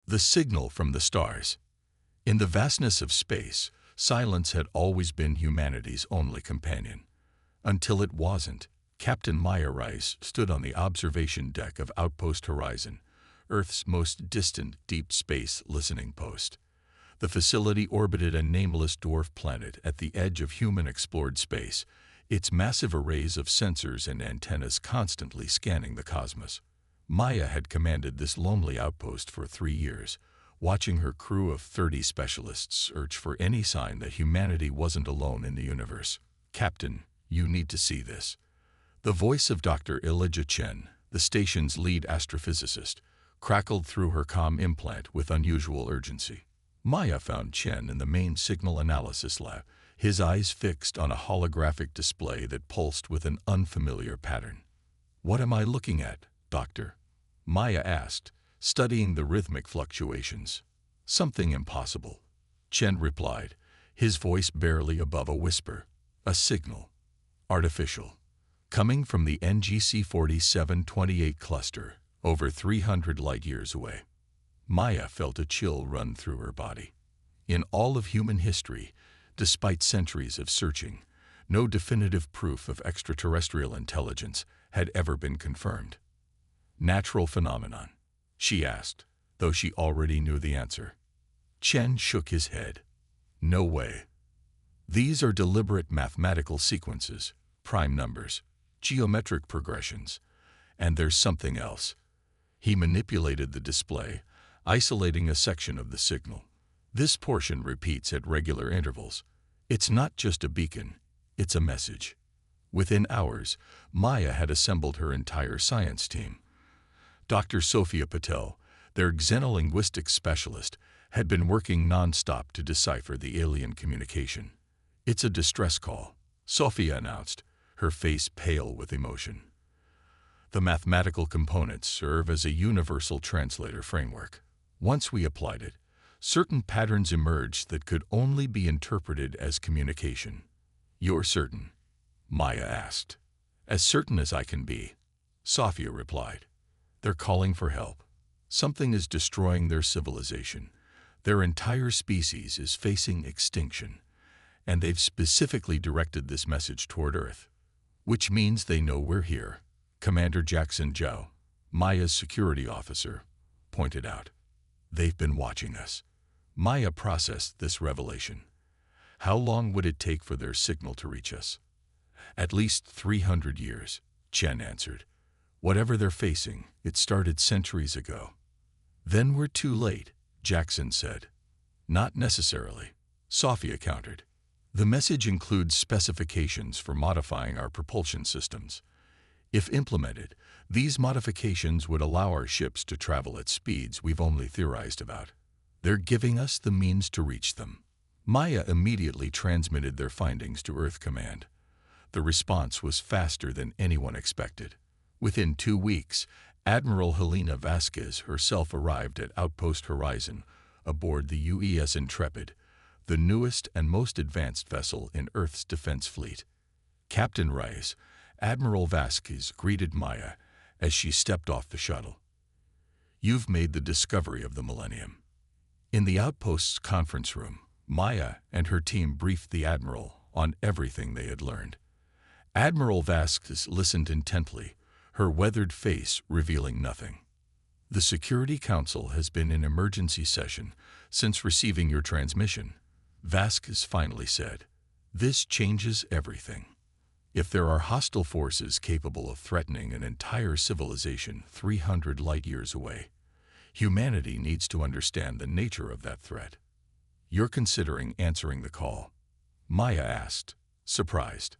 The signal from the stars. In the vastness of space, silence had always been humanity's only companion. Until it wasn't. Captain Maya Rice stood on the observation deck of Outpost Horizon, Earth's most distant deep space listening post. The facility orbited a nameless dwarf planet at the edge of human-explored space, its massive arrays of sensors and antennas constantly scanning the cosmos. Maya had commanded this lonely outpost for 3 years, watching her crew of 30 specialists search for any sign that humanity wasn't alone in the universe. "Captain, you need to see this." The voice of Dr. Elijah Chen, the station's lead astrophysicist, crackled through her comm implant with unusual urgency. Maya found Chen in the main signal analysis lab, his eyes fixed on a holographic display that pulsed with an unfamiliar pattern. "What am I looking at, Doctor?" Maya asked, studying the rhythmic fluctuations. "Something impossible," Chen replied, his voice barely above a whisper. "A signal. Artificial. Coming from the NGC 4728 cluster, over 300 light-years away." Maya felt a chill run through her body. In all of human history, despite centuries of searching, no definitive proof of extraterrestrial intelligence had ever been confirmed. "Natural phenomenon?" she asked, though she already knew the answer. Chen shook his head. "No way. These are deliberate mathematical sequences, prime numbers, geometric progressions, and there's something else." He manipulated the display, isolating a section of the signal. "This portion repeats at regular intervals. It's not just a beacon, it's a message." Within hours, Maya had assembled her entire science team. Dr. Sophia Patel, their xenolinguistics specialist, had been working non-stop to decipher the alien communication. "It's a distress call," Sophia announced, her face pale with emotion. "The mathematical components serve as a universal translator framework. Once we applied it, certain patterns emerged that could only be interpreted as communication." "You're certain?" Maya asked. "As certain as I can be," Sophia replied. "They're calling for help. Something is destroying their civilization. Their entire species is facing extinction, and they've specifically directed this message toward Earth." "Which means they know we're here," Commander Jackson Zhao, Maya's security officer, pointed out. "They've been watching us." Maya processed this revelation. How long would it take for their signal to reach us? "At least 300 years, Chen answered. "Whatever they're facing, it started centuries ago." "Then we're too late," Jackson said. "Not necessarily," Sophia countered. "The message includes specifications for modifying our propulsion systems. If implemented, these modifications would allow our ships to travel at speeds we've only theorized about. They're giving us the means to reach them." Maya immediately transmitted their findings to Earth Command. The response was faster than anyone expected. Within 2 weeks, Admiral Helena Vasquez herself arrived at Outpost Horizon aboard the UES Intrepid, the newest and most advanced vessel in Earth's defense fleet. Captain Rice, Admiral Vasquez greeted Maya as she stepped off the shuttle. "You've made the discovery of the millennium." In the outpost's conference room, Maya and her team briefed the Admiral on everything they had learned. Admiral Vasquez listened intently, her weathered face revealing nothing. "The Security Council has been in emergency session since receiving your transmission," Vasquez finally said. "This changes everything. If there are hostile forces capable of threatening an entire civilization 300 light-years away, humanity needs to understand the nature of that threat." "You're considering answering the call?" Maya asked, surprised.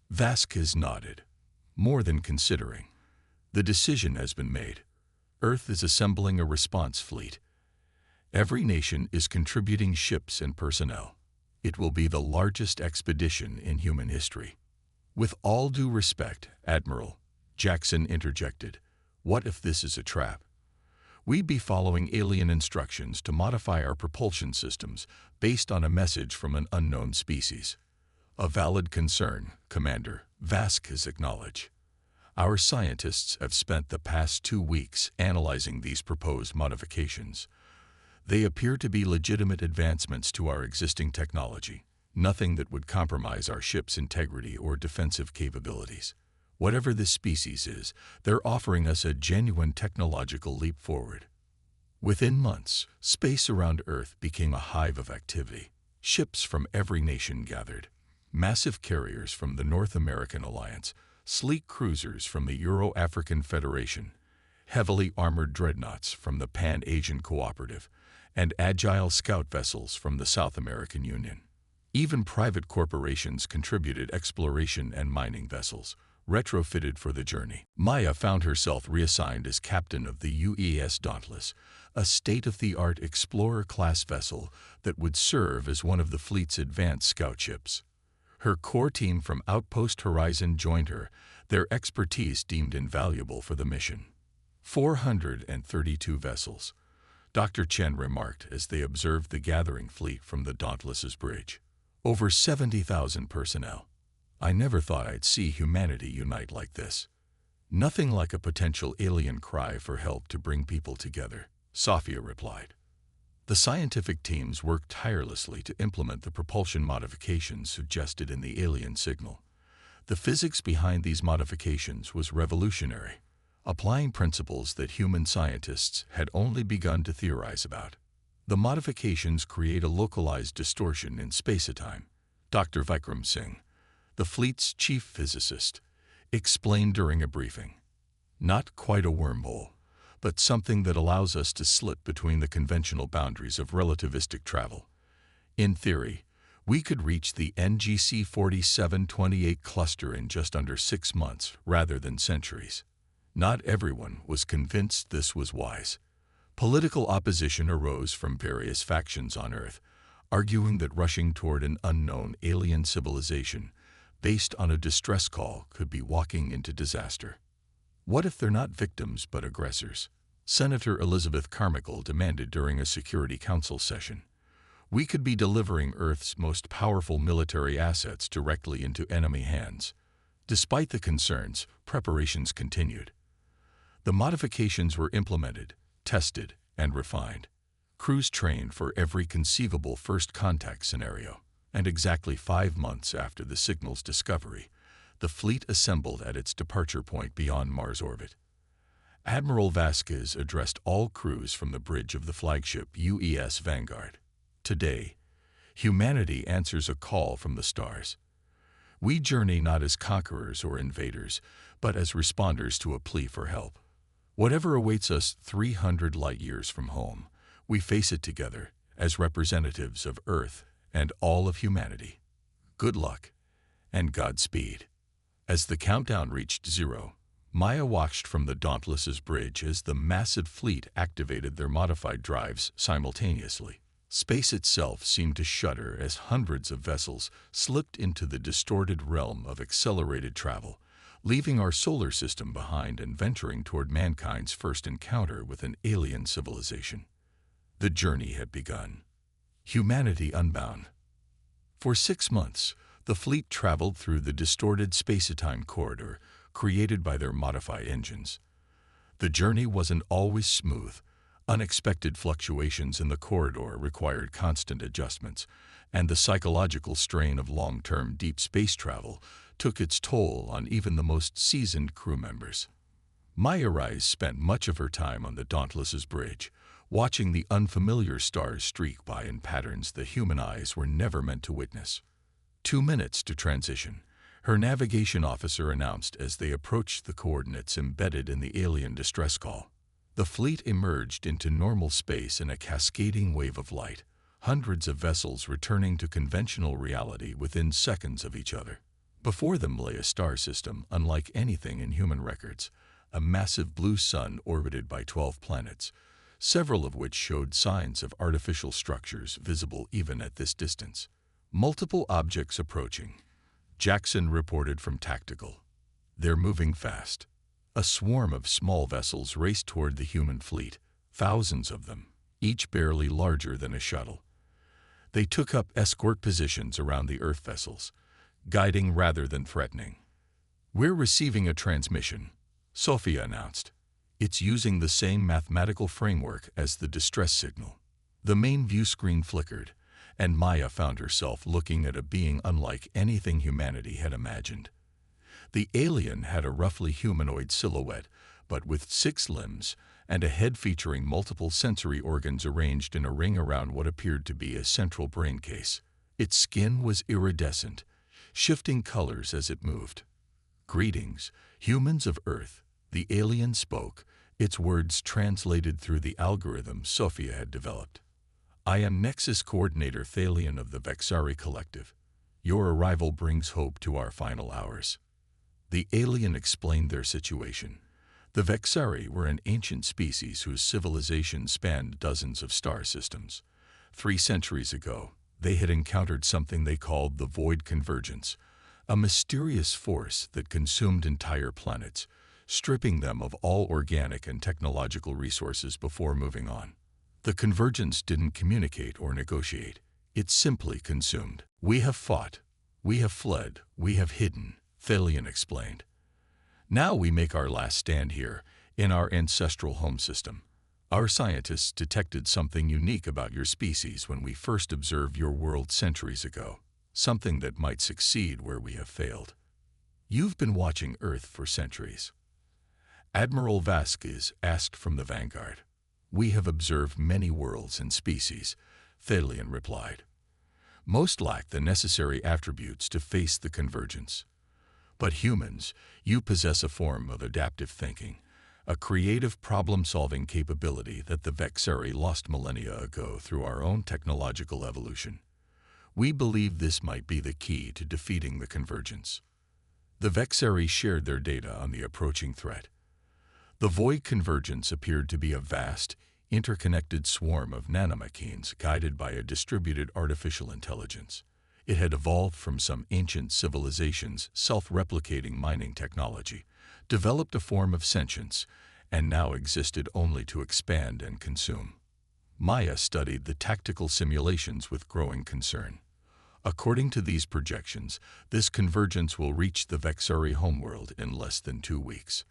Vasquez nodded. "More than considering. The decision has been made. Earth is assembling a response fleet. Every nation is contributing ships and personnel. It will be the largest expedition in human history." "With all due respect, Admiral," Jackson interjected, "what if this is a trap? We'd be following alien instructions to modify our propulsion systems based on a message from an unknown species." "A valid concern, Commander," Vasquez acknowledged. "Our scientists have spent the past 2 weeks analyzing these proposed modifications. They appear to be legitimate advancements to our existing technology, nothing that would compromise our ship's integrity or defensive capabilities. Whatever this species is, they're offering us a genuine technological leap forward. Within months, space around Earth became a hive of activity. Ships from every nation gathered. Massive carriers from the North American Alliance, sleek cruisers from the Euro-African Federation, heavily armored dreadnoughts from the Pan-Asian Cooperative, and agile scout vessels from the South American Union. Even private corporations contributed exploration and mining vessels, retrofitted for the journey. Maya found herself reassigned as captain of the UES Dauntless, a state-of-the-art explorer-class vessel that would serve as one of the fleet's advanced scout ships. Her core team from Outpost Horizon joined her, their expertise deemed invaluable for the mission. 432 vessels, Dr. Chen remarked as they observed the gathering fleet from the Dauntless's bridge. Over 70,000 personnel. I never thought I'd see humanity unite like this. Nothing like a potential alien cry for help to bring people together, Sophia replied. The scientific teams worked tirelessly to implement the propulsion modifications suggested in the alien signal. The physics behind these modifications was revolutionary, applying principles that human scientists had only begun to theorize about. The modifications create a localized distortion in space-time, Dr. Vikram Singh, the fleet's chief physicist, explained during a briefing. Not quite a wormhole, but something that allows us to slip between the conventional boundaries of relativistic travel. In theory, we could reach the NGC 4728 cluster in just under 6 months rather than centuries. Not everyone was convinced this was wise. Political opposition arose from various factions on Earth, arguing that rushing toward an unknown alien civilization based on a distress call could be walking into disaster. What if they're not victims but aggressors? Senator Elizabeth Carmichael demanded during a Security Council session. We could be delivering Earth's most powerful military assets directly into enemy hands. Despite the concerns, preparations continued. The modifications were implemented, tested, and refined. Crews trained for every conceivable first contact scenario, and exactly 5 months after the signal's discovery, the fleet assembled at its departure point beyond Mars orbit. Admiral Vasquez addressed all crews from the bridge of the flagship UES Vanguard. Today, humanity answers a call from the stars. We journey not as conquerors or invaders, but as responders to a plea for help. Whatever awaits us 300 light-years from home, we face it together as representatives of Earth and all of humanity. Good luck and Godspeed. As the countdown reached 0, Maya watched from the Dauntless's bridge as the massive fleet activated their modified drives simultaneously. Space itself seemed to shudder as hundreds of vessels slipped into the distorted realm of accelerated travel, leaving our solar system behind and venturing toward mankind's first encounter with an alien civilization. The journey had begun. Humanity unbound. For 6 months, the fleet traveled through the distorted space-time corridor created by their modified engines. The journey wasn't always smooth. Unexpected fluctuations in the corridor required constant adjustments, and the psychological strain of long-term deep space travel took its toll on even the most seasoned crew members. Maya Rise spent much of her time on the Dauntless's bridge, watching the unfamiliar stars streak by in patterns the human eyes were never meant to witness. 2 minutes to transition, her navigation officer announced as they approached the coordinates embedded in the alien distress call. The fleet emerged into normal space in a cascading wave of light, hundreds of vessels returning to conventional reality within seconds of each other. Before them lay a star system unlike anything in human records, a massive blue sun orbited by 12 planets, several of which showed signs of artificial structures visible even at this distance. Multiple objects approaching, Jackson reported from Tactical. They're moving fast. A swarm of small vessels raced toward the human fleet, thousands of them, each barely larger than a shuttle. They took up escort positions around the Earth vessels, guiding rather than threatening. We're receiving a transmission, Sophia announced. It's using the same mathematical framework as the distress signal. The main view screen flickered, and Maya found herself looking at a being unlike anything humanity had imagined. The alien had a roughly humanoid silhouette, but with 6 limbs and a head featuring multiple sensory organs arranged in a ring around what appeared to be a central brain case. Its skin was iridescent, shifting colors as it moved. "Greetings, humans of Earth," the alien spoke, its words translated through the algorithm Sophia had developed. "I am Nexus Coordinator Thalion of the Vexari Collective. Your arrival brings hope to our final hours." The alien explained their situation. The Vexari were an ancient species whose civilization spanned dozens of star systems. 3 centuries ago, they had encountered something they called the Void Convergence, a mysterious force that consumed entire planets, stripping them of all organic and technological resources before moving on. The convergence didn't communicate or negotiate. It simply consumed. "We have fought. We have fled. We have hidden," Thalion explained. "Now we make our last stand here, in our ancestral home system. Our scientists detected something unique about your species when we first observed your world centuries ago, something that might succeed where we have failed. You've been watching Earth for centuries." Admiral Vasquez asked from the Vanguard. "We have observed many worlds and species," Thalion replied. "Most lack the necessary attributes to face the convergence. But humans, you possess a form of adaptive thinking, a creative problem-solving capability that the Vexari lost millennia ago through our own technological evolution. We believe this might be the key to defeating the convergence." The Vexari shared their data on the approaching threat. The Void Convergence appeared to be a vast, interconnected swarm of nanomachines guided by a distributed artificial intelligence. It had evolved from some ancient civilization's self-replicating mining technology, developed a form of sentience, and now existed only to expand and consume. Maya studied the tactical simulations with growing concern. According to these projections, this convergence will reach the Vexari homeworld in less than 2 weeks.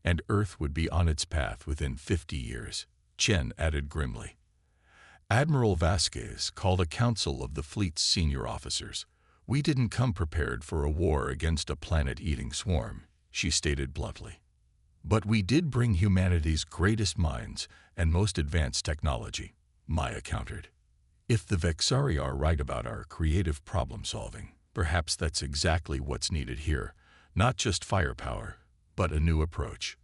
And Earth would be on its path within 50 years, Chen added grimly. Admiral Vasquez called a council of the fleet's senior officers. "We didn't come prepared for a war against a planet-eating swarm," she stated bluntly. "But we did bring humanity's greatest minds and most advanced technology," Maya countered. "If the Vexari are right about our creative problem-solving, perhaps that's exactly what's needed here, not just firepower, but a new approach."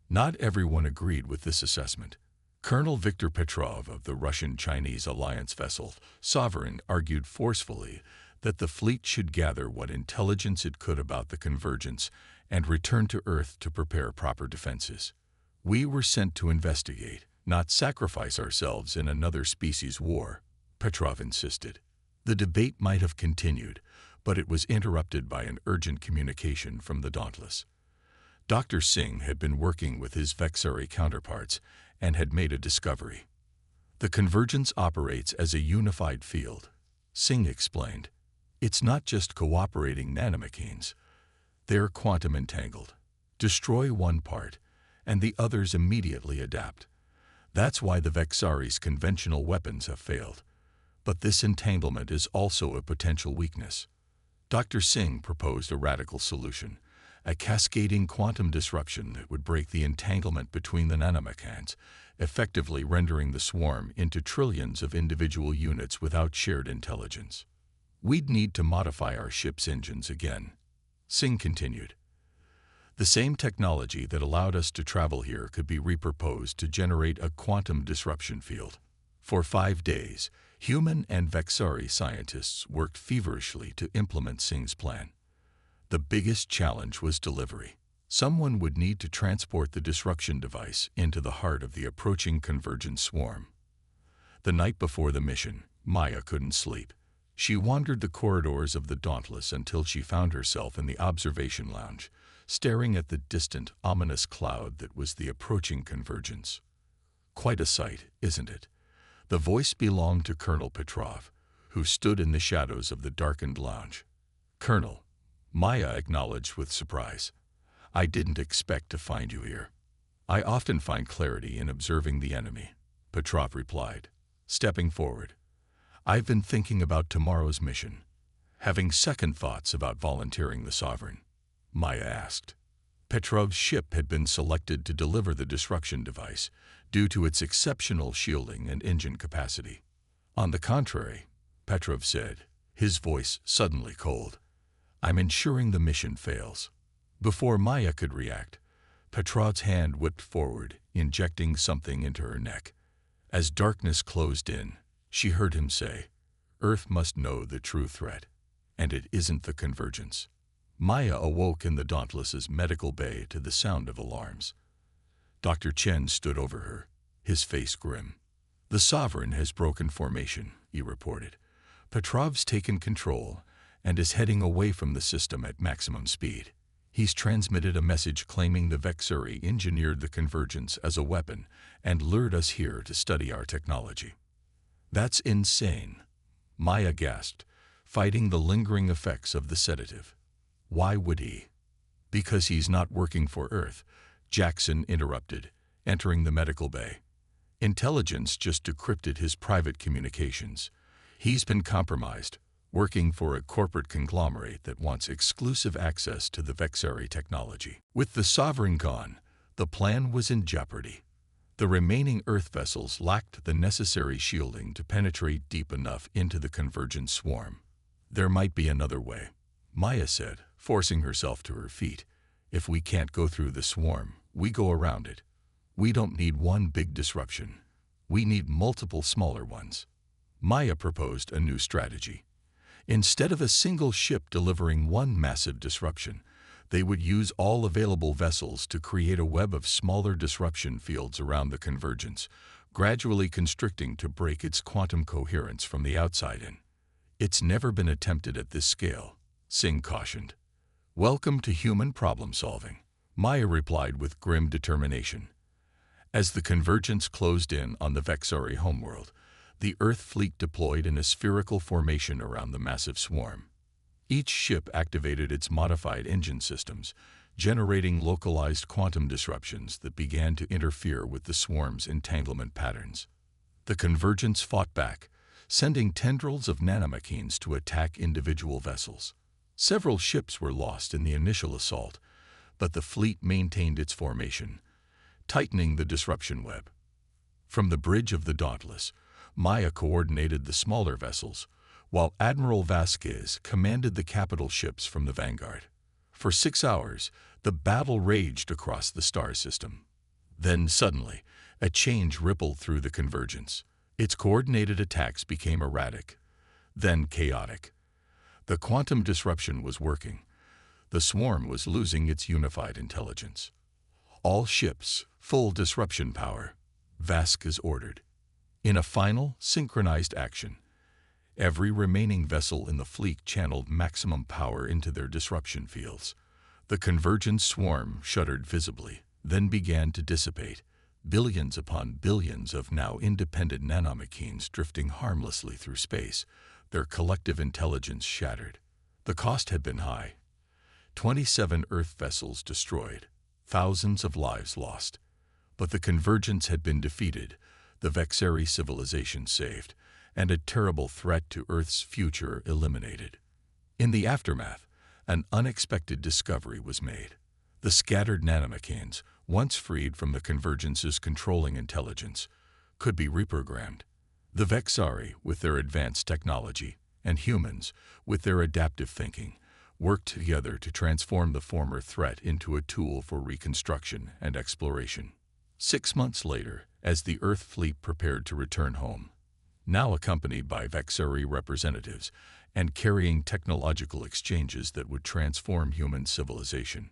Not everyone agreed with this assessment. Colonel Viktor Petrov of the Russian-Chinese alliance vessel Sovereign argued forcefully that the fleet should gather what intelligence it could about the convergence and return to Earth to prepare proper defenses. "We were sent to investigate, not sacrifice ourselves in another species war," Petrov insisted. The debate might have continued, but it was interrupted by an urgent communication from the Dauntless. Dr. Singh had been working with his Vexari counterparts and had made a discovery. "The convergence operates as a unified field," Singh explained. "It's not just cooperating nanomachines. They're quantum entangled. Destroy one part, and the others immediately adapt. That's why the Vexari's conventional weapons have failed. But this entanglement is also a potential weakness." Dr. Singh proposed a radical solution, a cascading quantum disruption that would break the entanglement between the nanomachines, effectively rendering the swarm into trillions of individual units without shared intelligence. "We'd need to modify our ship's engines again," Singh continued. "The same technology that allowed us to travel here could be repurposed to generate a quantum disruption field." For 5 days, human and Vexari scientists worked feverishly to implement Singh's plan. The biggest challenge was delivery. Someone would need to transport the destruction device into the heart of the approaching convergent swarm. The night before the mission, Maya couldn't sleep. She wandered the corridors of the Dauntless until she found herself in the observation lounge, staring at the distant, ominous cloud that was the approaching convergence. "Quite a sight, isn't it?" The voice belonged to Colonel Petrov, who stood in the shadows of the darkened lounge. "Colonel," Maya acknowledged with surprise, "I didn't expect to find you here." "I often find clarity in observing the enemy," Petrov replied. stepping forward. "I've been thinking about tomorrow's mission, having second thoughts about volunteering the Sovereign," Maya asked. Petrov's ship had been selected to deliver the disruption device due to its exceptional shielding and engine capacity. "On the contrary," Petrov said, his voice suddenly cold, "I'm ensuring the mission fails." Before Maya could react, Petrov's hand whipped forward, injecting something into her neck. As darkness closed in, she heard him say, "Earth must know the true threat, and it isn't the Convergence." Maya awoke in the Dauntless's medical bay to the sound of alarms. Dr. Chen stood over her, his face grim. "The Sovereign has broken formation," he reported. "Petrov's taken control and is heading away from the system at maximum speed. He's transmitted a message claiming the Vexuri engineered the Convergence as a weapon and lured us here to study our technology." "That's insane," Maya gasped, fighting the lingering effects of the sedative. "Why would he?" "Because he's not working for Earth," Jackson interrupted, entering the medical bay. "Intelligence just decrypted his private communications. He's been compromised, working for a corporate conglomerate that wants exclusive access to the Vexari technology." With the Sovereign gone, the plan was in jeopardy. The remaining Earth vessels lacked the necessary shielding to penetrate deep enough into the Convergent swarm. "There might be another way," Maya said, forcing herself to her feet. "If we can't go through the swarm, we go around it. We don't need one big disruption. We need multiple smaller ones." Maya proposed a new strategy. Instead of a single ship delivering one massive disruption, they would use all available vessels to create a web of smaller disruption fields around the Convergence, gradually constricting to break its quantum coherence from the outside in. "It's never been attempted at this scale," Singh cautioned. "Welcome to human problem-solving," Maya replied with grim determination. As the Convergence closed in on the Vexari homeworld, the Earth fleet deployed in a spherical formation around the massive swarm. Each ship activated its modified engine systems, generating localized quantum disruptions that began to interfere with the swarm's entanglement patterns. The Convergence fought back, sending tendrils of nanomachines to attack individual vessels. Several ships were lost in the initial assault, but the fleet maintained its formation, tightening the disruption web. From the bridge of the Dauntless, Maya coordinated the smaller vessels, while Admiral Vasquez commanded the capital ships from the vanguard. For 6 hours, the battle raged across the star system. Then, suddenly, a change rippled through the Convergence. Its coordinated attacks became erratic, then chaotic. The quantum disruption was working. The swarm was losing its unified intelligence. "All ships, full disruption power," Vasquez ordered. In a final, synchronized action, every remaining vessel in the fleet channeled maximum power into their disruption fields. The Convergent swarm shuddered visibly, then began to dissipate, billions upon billions of now independent nanomachines drifting harmlessly through space, their collective intelligence shattered. The cost had been high. 27 Earth vessels destroyed, thousands of lives lost. But the Convergence had been defeated, the Vexari civilization saved, and a terrible threat to Earth's future eliminated. In the aftermath, an unexpected discovery was made. The scattered nanomachines, once freed from the Convergence's controlling intelligence, could be reprogrammed. The Vexari, with their advanced technology, and humans, with their adaptive thinking, worked together to transform the former threat into a tool for reconstruction and exploration. 6 months later, as the Earth fleet prepared to return home, now accompanied by Vexari representatives and carrying technological exchanges that would transform human civilization,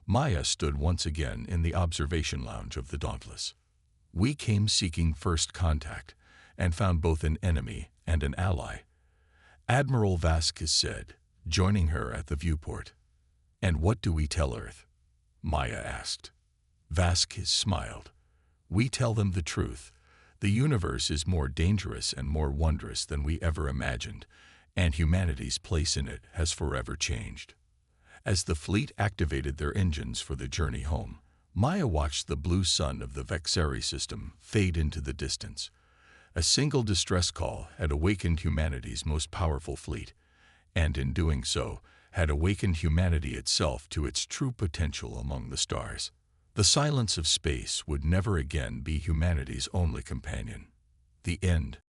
Maya stood once again in the observation lounge of the Dauntless. "We came seeking first contact and found both an enemy and an ally," Admiral Vasquez said, joining her at the viewport. "And what do we tell Earth?" Maya asked. Vasquez smiled. "We tell them the truth. The universe is more dangerous and more wondrous than we ever imagined, and humanity's place in it has forever changed." As the fleet activated their engines for the journey home, Maya watched the blue sun of the Vexari system fade into the distance. A single distress call had awakened humanity's most powerful fleet, and in doing so, had awakened humanity itself to its true potential among the stars. The silence of space would never again be humanity's only companion. The end.